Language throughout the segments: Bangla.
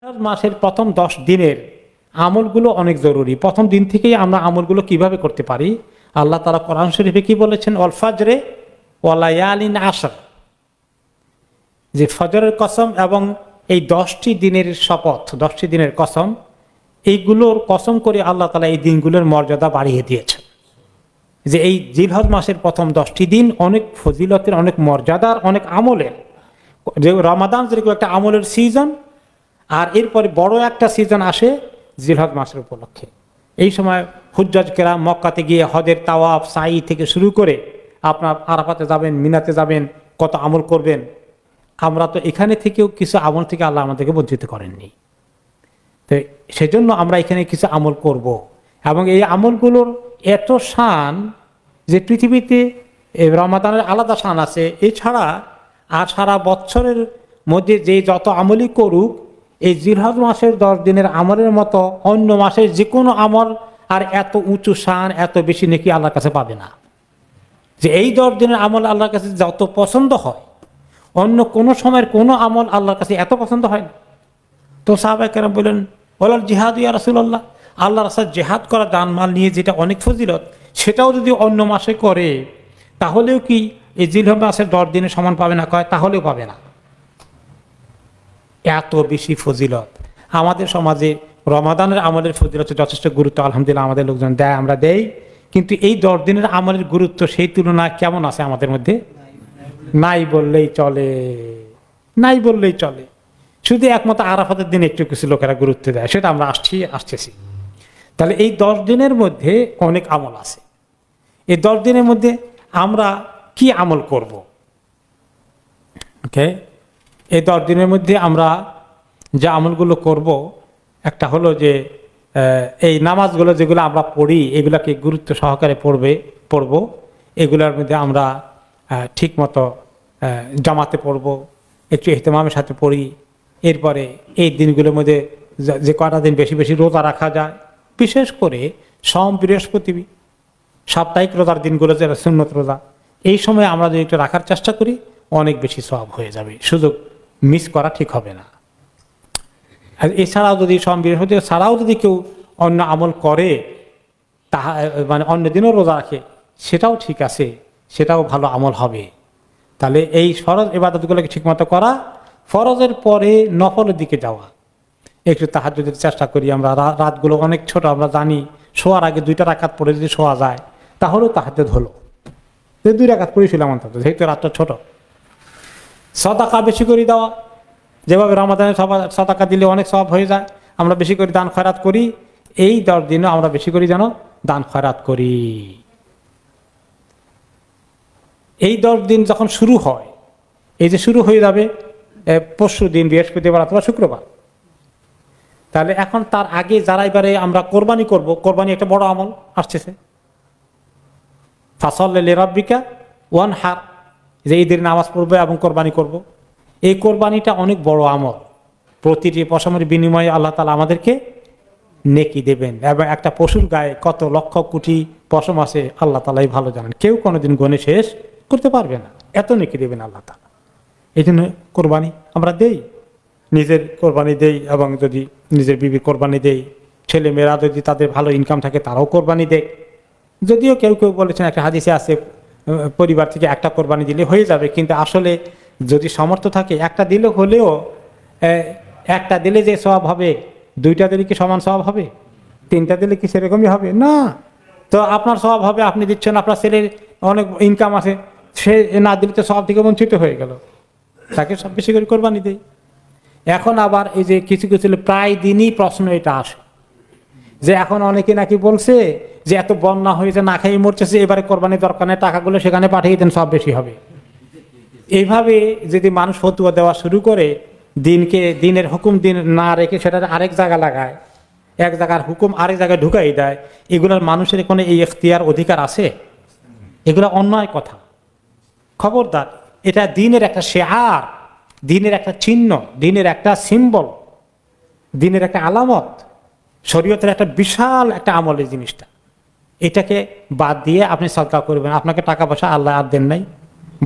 মাসের প্রথম 10 দিনের আমলগুলো অনেক জরুরি। প্রথম দিন থেকেই আমরা আমলগুলো কিভাবে করতে পারি, আল্লাহ তাআলা কোরআন শরীফে কি বলেছেন, ওয়াল ফাজরে ওয়া লায়ালিন আশর, যে ফজরের কসম এবং এই 10টি দিনের শপথ, 10টি দিনের কসম, এইগুলোর কসম করে আল্লাহ তাআলা এই দিনগুলোর মর্যাদা বাড়িয়ে দিয়েছেন। যে এই জিলহজ মাসের প্রথম 10টি দিন অনেক ফজিলতের, অনেক মর্যাদার, অনেক আমলের। যে রমাদান যেরকম একটা আমলের সিজন, আর এরপরে বড় একটা সিজন আসে জিলহজ মাসের উপলক্ষে। এই সময় হুজ্জাজ কেরাম মক্কাতে গিয়ে হজের তাওয়াফ, সাই থেকে শুরু করে আপনার আরাফাতে যাবেন, মিনাতে যাবেন, কত আমল করবেন। আমরা তো এখানে থেকেও কিছু আমল থেকে আল্লাহ আমাদেরকে বঞ্চিত করেননি, তো সেজন্য আমরা এখানে কিছু আমল করব। এবং এই আমলগুলোর এত শান যে পৃথিবীতে রমাদানের আলাদা শান আছে, এছাড়া আর সারা বছরের মধ্যে যে যত আমলই করুক, এই জিলহজ মাসের 10 দিনের আমলের মতো অন্য মাসের যে কোনো আমল আর এত উঁচু শান, এত বেশি নেকি আল্লাহর কাছে পাবে না। যে এই 10 দিনের আমল আল্লাহর কাছে যত পছন্দ হয়, অন্য কোনো সময়ের কোনো আমল আল্লাহর কাছে এত পছন্দ হয় না। তো সাহাবায়ে কেরাম বললেন, ওয়ালাল জিহাদ ইয়া রাসূলুল্লাহ, আল্লাহর রাস্তায় জিহাদ করা, জানমাল নিয়ে যেটা অনেক ফজিলত, সেটাও যদি অন্য মাসে করে তাহলেও কি এই জিলহজ মাসের 10 দিনের সমান পাবে না? কয় তাহলেও পাবে না। এত বেশি ফজিলত আমাদের সমাজে রমাদানের আমলের ফজিলতে যথেষ্ট গুরুত্ব আলহামদুলিল্লাহ আমাদের লোকজন দেয়, আমরা দেই, কিন্তু এই 10 দিনের আমলের গুরুত্ব সেই তুলনায় কেমন আছে আমাদের মধ্যে? নাই বললেই চলে, নাই বললেই চলে। শুধু একমাত্র আরাফাতের দিন একটু কিছু লোকেরা গুরুত্ব দেয়, সেটা আমরা আসতেছি। তাহলে এই 10 দিনের মধ্যে অনেক আমল আছে। এই 10 দিনের মধ্যে আমরা কি আমল করব? ওকে, এই 10 দিনের মধ্যে আমরা যে আমলগুলো করব, একটা হলো যে এই নামাজগুলো যেগুলো আমরা পড়ি, এগুলাকে গুরুত্ব সহকারে পড়ব। এগুলোর মধ্যে আমরা ঠিক মতো জামাতে পড়ব, একটু ইহতিমামের সাথে পড়ি। এরপরে এই দিনগুলোর মধ্যে যে কটা দিন বেশি বেশি রোজা রাখা যায়, বিশেষ করে সোম, বৃহস্পতি, সাপ্তাহিক রোজার দিনগুলো যেটা সুন্নত রোজা, এই সময় আমরা যদি একটু রাখার চেষ্টা করি অনেক বেশি সওয়াব হয়ে যাবে, সুযোগ মিস করা ঠিক হবে না। আর এছাড়াও যদি সোম, বৃহস্পতি ছাড়াও যদি কেউ অন্য আমল করে, তাহা মানে অন্য দিনও রোজা রাখে, সেটাও ঠিক আছে, সেটাও ভালো আমল হবে। তাহলে এই ফরজ ইবাদতগুলোকে ঠিকমতো করা, ফরজের পরে নফলের দিকে যাওয়া। একটু তাহাজ্জুদের চেষ্টা করি আমরা, রাতগুলো অনেক ছোট, আমরা জানি শোয়ার আগে 2টা রাকাত পড়ে যদি শোয়া যায় তাহলেও তাহাজ্জুদ হলো। 2 রাকাত পড়েছিলাম অন্তত, যেহেতু রাতটা ছোট। সাদাকা বেশি করে দেওয়া, যেভাবে রমাদানে সাদাকা দিলে অনেক সওয়াব হয়ে যায়, আমরা বেশি করে দান খয়রাত করি। এই 10 দিনও আমরা বেশি করে যেন দান খয়রাত করি। এই 10 দিন যখন শুরু হয়, এই যে শুরু হয়ে যাবে পরশু দিন, বৃহস্পতিবার অথবা শুক্রবার, তাহলে এখন তার আগে যারা এবারে আমরা কোরবানি করব, কোরবানি একটা বড় আমল আসতেছে। ফাসাল্লি লিরাব্বিকা ওয়ানহার, যে ঈদের নামাজ পড়বে এবং কোরবানি করব। এই কোরবানিটা অনেক বড় আমল, প্রতিটি পশমের বিনিময়ে আল্লাহ তাআলা আমাদেরকে নেকি দেবেন। এবং একটা পশুর গায়ে কত লক্ষ কোটি পশম আছে আল্লাহ তাআলাই ভালো জানেন, কেউ কোনোদিন গণে শেষ করতে পারবে না, এত নেকি দেবেন আল্লাহ তাআলা। এই জন্য কোরবানি আমরা দেই, নিজের কোরবানি দেই, এবং যদি নিজের বিবি কোরবানি দেই, ছেলে মেয়েরা যদি তাদের ভালো ইনকাম থাকে তারাও কোরবানি দেয়। যদিও কেউ কেউ বলেছেন, একটা হাদিসে আছে পরিবার থেকে একটা কোরবানি দিলে হয়ে যাবে, কিন্তু আসলে যদি সামর্থ্য থাকে একটা দিলে হলেও, একটা দিলে যে সওয়াব হবে, 2টা দিলে কি সমান সওয়াব হবে? 3টা দিলে কি সেরকমই হবে? না। তো আপনার সওয়াব হবে, আপনি দিচ্ছেন, আপনার ছেলের অনেক ইনকাম আছে, সে না দিলে তো সওয়াব থেকে বঞ্চিত হয়ে গেল, তাকে সব বেশি করে কোরবানি দেয়। এখন আবার এই যে কিছু কিছু প্রায় দিনই প্রশ্ন এটা আসে যে এখন অনেকে নাকি বলছে যে এত বন্যা হয়েছে, না খাই মরতেছে, এবারে কোরবানির দরকার নেই, টাকাগুলো সেখানে পাঠিয়ে দেন, সব বেশি হবে। এইভাবে যদি মানুষ ফতোয়া দেওয়া শুরু করে, দিনের হুকুম দিন না রেখে সেটা আরেক জায়গা লাগায়, এক জায়গার হুকুম আরেক জায়গায় ঢুকাই দেয়, এগুলোর মানুষের কোনো এই এখতিয়ার অধিকার আছে? এগুলো অন্যায় কথা। খবরদার, এটা দিনের একটা শেয়ার, দিনের একটা চিহ্ন, দিনের একটা সিম্বল, দিনের একটা আলামত, শরীয়তের একটা বিশাল একটা আমলের জিনিসটা। এটাকে বাদ দিয়ে আপনি সদকা করবেন, আপনাকে টাকা পয়সা আল্লাহ আর দেন নাই,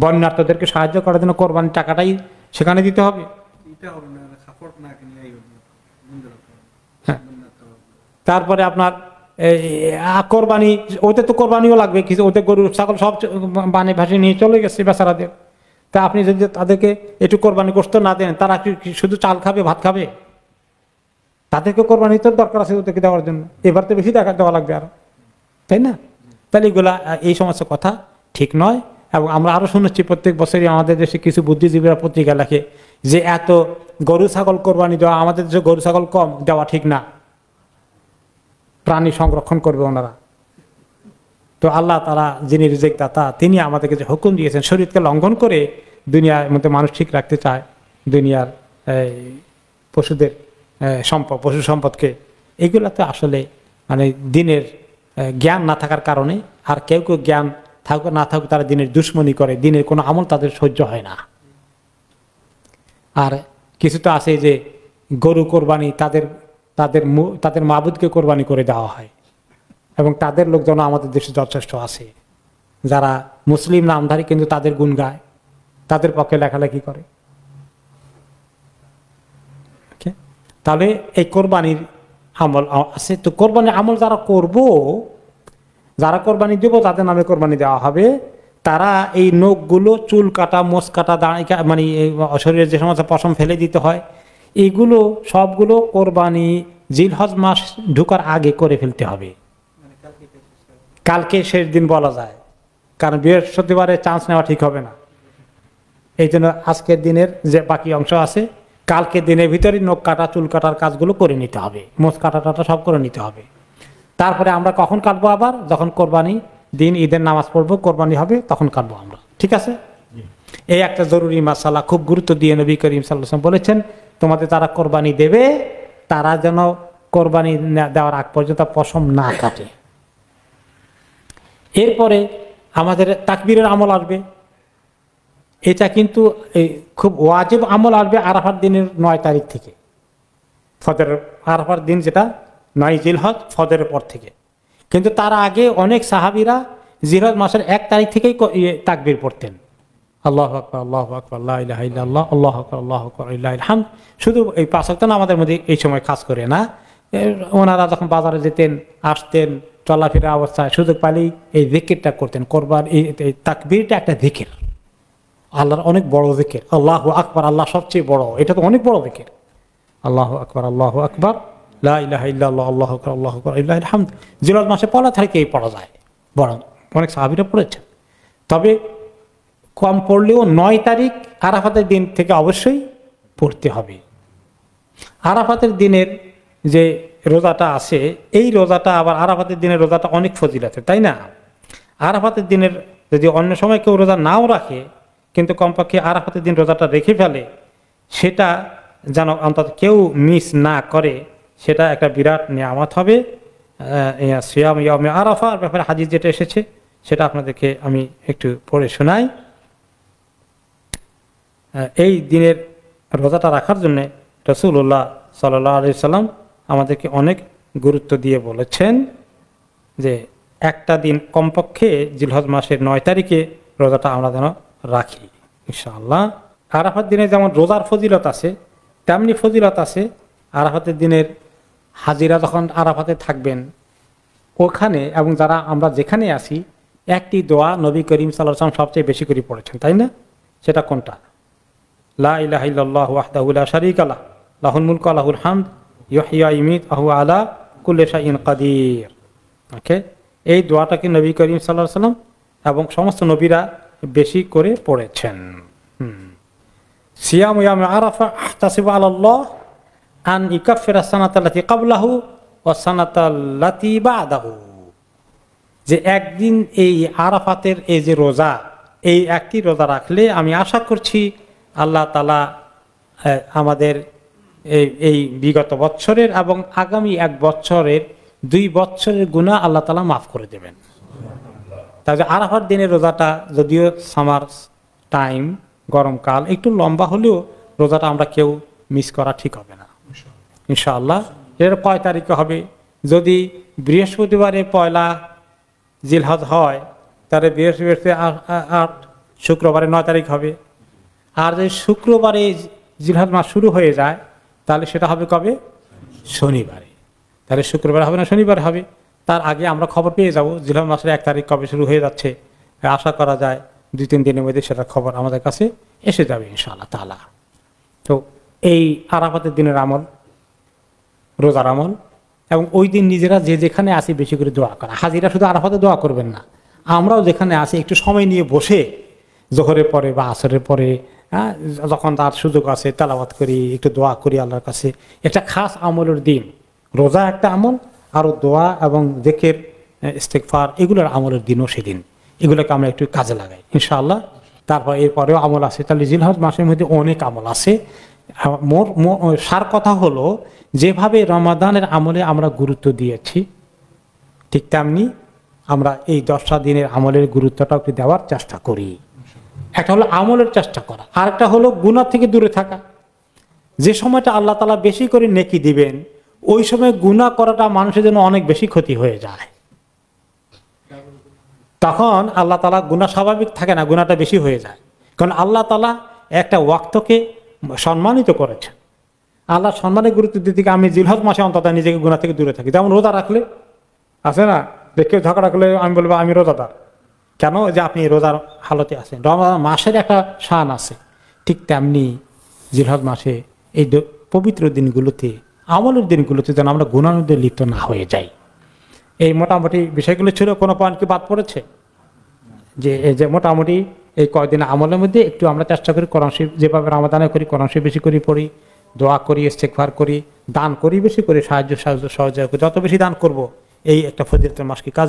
বন্যার্থদেরকে সাহায্য করার জন্য কোরবানির টাকাটাই সেখানে দিতে হবে। হ্যাঁ, তারপরে আপনার কোরবানি, ওদের তো কোরবানিও লাগবে কিছু, ওদের গরু ছাগল সব বানে ভাসিয়ে নিয়ে চলে গেছে বেচারাদের। তা আপনি যদি তাদেরকে একটু কোরবানি গোশত না দেন, তারা কি শুধু চাল খাবে, ভাত খাবে? তাদেরকে কোরবানি তো দরকার আছে ওদেরকে দেওয়ার জন্য, এবার তো বেশি দেওয়া লাগবে আরো, তাই না? তাহলে এগুলা এই সমস্ত কথা ঠিক নয়। এবং আমরা আরো শুনেছি প্রত্যেক বছরই আমাদের দেশে কিছু বুদ্ধিজীবীরা পত্রিকা লেখে যে এত গরু ছাগল কোরবানি দেওয়া, আমাদের দেশে গরু ছাগল কম দেওয়া ঠিক না, প্রাণী সংরক্ষণ করবে ওনারা। তো আল্লাহ তাআলা যিনি রিজিক দাতা, তিনি আমাদেরকে যে হুকুম দিয়েছেন শরীয়তকে লঙ্ঘন করে দুনিয়ার মধ্যে মানুষ ঠিক রাখতে চায়, দুনিয়ার পশুদের সম্পদ, পশু সম্পদকে, এগুলাতে আসলে মানে দিনের জ্ঞান না থাকার কারণে, আর কেউ কেউ জ্ঞান থাকুক না থাকুক তারা দিনের দুশ্মনী করে, দিনের কোনো আমল তাদের সহ্য হয় না। আর কিছু তো আছে যে গরু কোরবানি তাদের তাদের তাদের মাবুদকে কোরবানি করে দেওয়া হয়, এবং তাদের লোকজন আমাদের দেশে যথেষ্ট আছে যারা মুসলিম নামধারী কিন্তু তাদের গুণ গায়, তাদের পক্ষে লেখালেখি করে। তাহলে এই কোরবানির আমল আছে। তো কোরবানির আমল যারা করব, যারা কোরবানি দেব তাদের নামে কোরবানি দেওয়া হবে। তারা এই নখগুলো, চুল কাটা, মোষ কাটা, দাঁড়ি, মানে শরীরের যে সমস্ত পশম ফেলে দিতে হয়, এগুলো সবগুলো কোরবানি জিলহজ মাস ঢুকার আগে করে ফেলতে হবে। কালকে শেষ দিন বলা যায়, কারণ বৃহস্পতিবারে চান্স নেওয়া ঠিক হবে না। এই জন্য আজকের দিনের যে বাকি অংশ আছে, কালকে দিনের ভিতরে নখ কাটা, চুল কাটার কাজগুলো করে নিতে হবে, মোষ কাটা টাটা সব করে নিতে হবে। তারপরে আমরা কখন কাটবো? আবার যখন কোরবানি দিন, ঈদের নামাজ পড়বো, কোরবানি হবে, তখন কাটবো আমরা। ঠিক আছে? এই একটা জরুরি মাসালা, খুব গুরুত্ব দিয়ে নবী করিম সাল্লাল্লাহু আলাইহি ওয়াসাল্লাম বলেছেন, তোমাদের তারা কোরবানি দেবে তারা যেন কোরবানি দেওয়ার আগ পর্যন্ত পশম না কাটে। এরপরে আমাদের তাকবীরের আমল আসবে। এটা কিন্তু খুব ওয়াজিব আমল আসবে আরাফার দিনের 9 তারিখ থেকে, ফজর আরাফার দিন যেটা 9 জিলহজ, ফজরের পর থেকে। কিন্তু তার আগে অনেক সাহাবীরা জিলহজ মাসের 1 তারিখ থেকেই তাকবীর পড়তেন, আল্লাহু আকবার, আল্লাহু আকবার, লা ইলাহা ইল্লাল্লাহ, আল্লাহু আকবার, আল্লাহু আকবার, লিল্লাহিল হামদ। শুধু এই 5 ওয়াক্ত নামাজের মধ্যে এই সময় খাস করে না, ওনারা যখন বাজারে যেতেন, আসতেন, চলাফেরা অবস্থায় সুযোগ পালেই এই জিকিরটা করতেন। কোরবান এই তাকবীরটা একটা জিকির, আল্লাহর অনেক বড় জিকির। আল্লাহু আকবার, আল্লাহ সবচেয়ে বড়, এটা তো অনেক বড় জিকির। আল্লাহু আকবার, আল্লাহু আকবার, লা ইলাহা ইল্লাল্লাহ, আল্লাহু আকবার, আল্লাহু আকবার, লিল্লাহিল হামদ। জিলহজ মাসে পড়া থেকেই পড়া যায়, বরং অনেক সাহাবীরা পড়েছেন। তবে কম পড়লেও 9 তারিখ আরাফাতের দিন থেকে অবশ্যই পড়তে হবে। আরাফাতের দিনের যে রোজাটা আছে, এই রোজাটা আবার আরাফাতের দিনের রোজাটা অনেক ফজিলতের, তাই না? আরাফাতের দিনের যদি অন্য সময় কেউ রোজা নাও রাখে, কিন্তু কমপক্ষে আরাফাতের দিন রোজাটা রেখে ফেলে, সেটা যেন অন্তত কেউ মিস না করে, সেটা একটা বিরাট নিয়ামত হবে। সিয়াম ইয়াউমে আরাফার ব্যাপারে হাদিস যেটা এসেছে সেটা আপনাদেরকে আমি একটু পড়ে শোনাই। এই দিনের রোজাটা রাখার জন্য রাসূলুল্লাহ সাল্লাল্লাহু আলাইহি সাল্লাম আমাদেরকে অনেক গুরুত্ব দিয়ে বলেছেন যে একটা দিন কমপক্ষে জিলহজ মাসের 9 তারিখে রোজাটা আমরা যেন রাখি ইনশাআল্লাহ। আরাফাত দিনে যেমন রোজার ফজিলত আছে, তেমনি ফজিলত আছে আরাফাতের দিনের হাজিরা যখন আরাফাতে থাকবেন ওখানে, এবং যারা আমরা যেখানে আছি, একটি দোয়া নবী করিম সাল্লাল্লাহু আলাইহি ওয়াসাল্লাম সবচেয়ে বেশি করে পড়েছেন, তাই না? সেটা কোনটা? লা ইলাহা ইল্লাল্লাহু ওয়াহদাহু লা শারীকা লাহু লাহুল মুলকু ওয়া লাহুল হামদ ইউহয়ি ওয়া ইউমীতু ওয়া হুয়া আলা কুল্লি শাইইন কাদির। ওকে, এই দোয়াটাকে নবী করিম সাল্লাল্লাহু আলাইহি ওয়াসাল্লাম এবং সমস্ত নবীরা বেশি করে পড়েছেন। সিয়াম ইয়াউম আরাফা আহতাসিবু আলাল্লাহ আন ইউকাফিরা সানাতাল্লাতী ক্বাবলাহু ওয়া সানাতাল্লাতী বা'দাহু। যে একদিন এই আরাফাতের এই যে রোজা, এই একটি রোজা রাখলে আমি আশা করছি আল্লাহ তাআলা আমাদের এই বিগত বছরের এবং আগামী 1 বছরের 2 বছরের গুনাহ আল্লাহ তাআলা মাফ করে দেবেন। তাহলে আরাফার দিনের রোজাটা যদিও সামার টাইম, গরমকাল, একটু লম্বা হলেও রোজাটা আমরা কেউ মিস করা ঠিক হবে না ইনশাআল্লাহ। এর কয় তারিখে হবে? যদি বৃহস্পতিবারে 1 জিলহজ হয় তাহলে বৃহস্পতি 8, শুক্রবারে 9 তারিখ হবে। আর যদি শুক্রবারে জিলহজ মাস শুরু হয়ে যায় তাহলে সেটা হবে কবে? শনিবারে। তাহলে শুক্রবার হবে না, শনিবার হবে। তার আগে আমরা খবর পেয়ে যাব জিলহজ মাসের 1 তারিখ কবে শুরু হয়ে যাচ্ছে। আশা করা যায় 2-3 দিনের মধ্যে সেটা খবর আমাদের কাছে এসে যাবে ইনশাআল্লাহ তাআলা। তো এই আরাফাতের দিনের আমল, রোজার আমল, এবং ওই দিন নিজেরা যে যেখানে আসি বেশি করে দোয়া করা। হাজিরা শুধু আরাফাতে দোয়া করবেন না, আমরাও যেখানে আসি একটু সময় নিয়ে বসে জোহরের পরে বা আসরের পরে, যখন তার সুযোগ আছে তেলাওয়াত করি, একটু দোয়া করি আল্লাহর কাছে। এটা খাস আমলের দিন। রোজা একটা আমল, আরও দোয়া এবং যিকির, ইস্তেগফার এগুলোর আমলের দিনও সেদিন। এগুলোকে আমরা একটু কাজে লাগাই ইনশাআল্লাহ। তারপর এরপরেও আমল আছে। তাহলে জিলহজ মাসের মধ্যে অনেক আমল আছে। সার কথা হলো, যেভাবে রমাদানের আমলে আমরা গুরুত্ব দিয়েছি, ঠিক তেমনি আমরা এই 10টা দিনের আমলের গুরুত্বটাও একটু দেওয়ার চেষ্টা করি। একটা হলো আমলের চেষ্টা করা, আর একটা হলো গুনাহ থেকে দূরে থাকা। যে সময়টা আল্লাহ তাআলা বেশি করে নেকি দিবেন, ওই সময় গুনাহ করাটা মানুষের জন্য অনেক বেশি ক্ষতি হয়ে যায়। তখন আল্লাহ তাআলা গুনাহ স্বাভাবিক থাকে না, গুনাহটা বেশি হয়ে যায়। কারণ আল্লাহ তাআলা একটা ওয়াক্তকে সম্মানিত করেছেন। আল্লাহ সম্মানের গুরুত্ব দিতে গিয়ে আমি জিলহজ মাসে অন্তত নিজেকে গুনাহ থেকে দূরে থাকি। যেমন রোজা রাখলে আছে না, কেউ ঝগড়া করলে আমি বলবো আমি রোজাদার, কেন? যে আপনি রোজার হালতে আছেন। রমজান মাসের একটা শান আছে। ঠিক তেমনি জিলহজ মাসে এই পবিত্র দিনগুলোতে, আমলের দিনগুলোতে যেন আমরা গুনাহের মধ্যে লিপ্ত না হয়ে যাই। এই মোটামুটি বিষয়গুলো ছিল। কোনো পয়েন্ট কি বাদ পড়েছে? যে মোটামুটি এই কয়েকদিন আমলের মধ্যে একটু আমরা চেষ্টা করি কোরআন শরীফ, যেভাবে রমাদানে করি কোরআন শরীফ বেশি করে পড়ি, দোয়া করি, ইস্তেগফার করি, দান করি বেশি করে, সাহায্য সহযোগিতা করি। যত বেশি দান করব, এই একটা ফজিলতের মাসকে কাজ